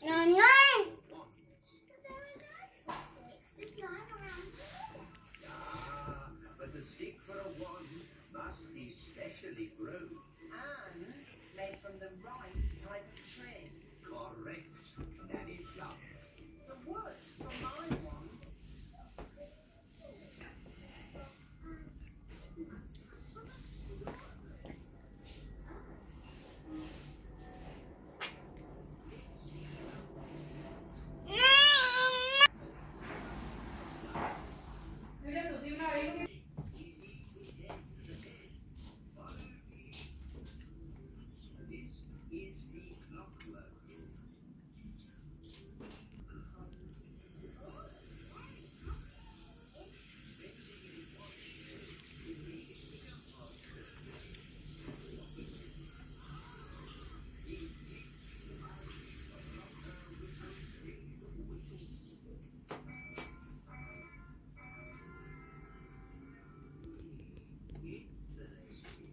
No, no. But there are loads of sticks just lying around here. Ah, but the stick for a wand must be specially grown. And made from the right type of tree. Correct, Nanny Plum. The wood from my wand. This is the clockwork room. Interesting.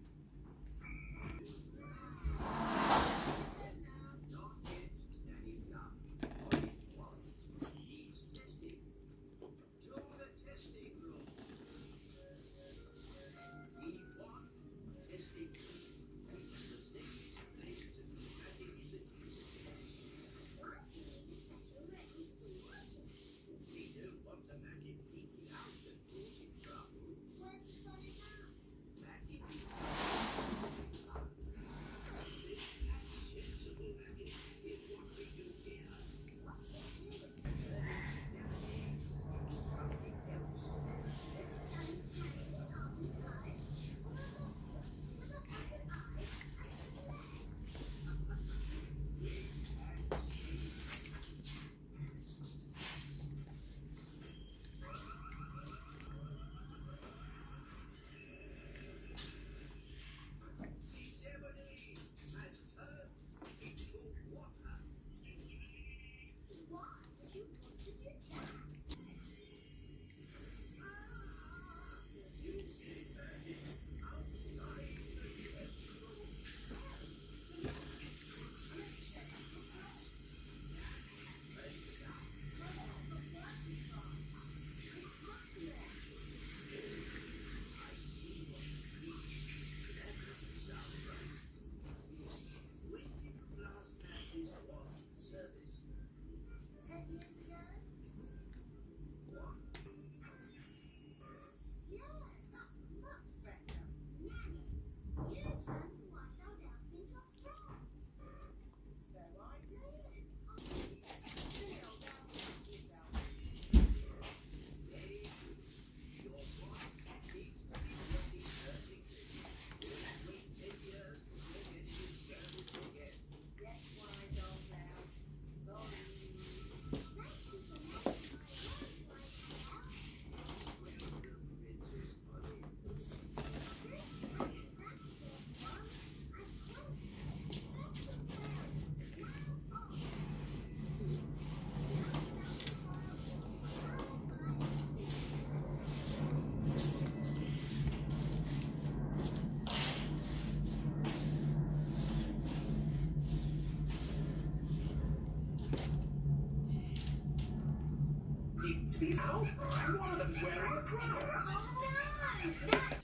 Not yet, Nanny Plum. Boys want needs testing. To the testing room. We want testing. Because the stick is placed to be added in the Why do you need a special room to do what? We don't want the maggot leaking out and causing trouble. Where's the fun in that? Maggot is sensible maggot is what we do here. What's it do? Something else. Is it going to carry it on the pipe? Or a monster with a pack of eyes and legs? Ebony has turned into water. Why would you want to do that? When did you last have this water service? 10 years ago? One. Yes, that's much better. Nanny, you turned the white old elf into a frog. So I did. Silly old elf like yourself. Very good. Your wand seems to be working perfectly. Wait 10 years before getting it serviced again. Yes, wise old elf. Sorry. Thank you for making my life like hell. Welcome, Princess Ollie. Good to have you back again, Mom. I'm close to expecting fairies. Now on. Yes, now that the royal Seems to be found. One of them's wearing a crown. Oh no!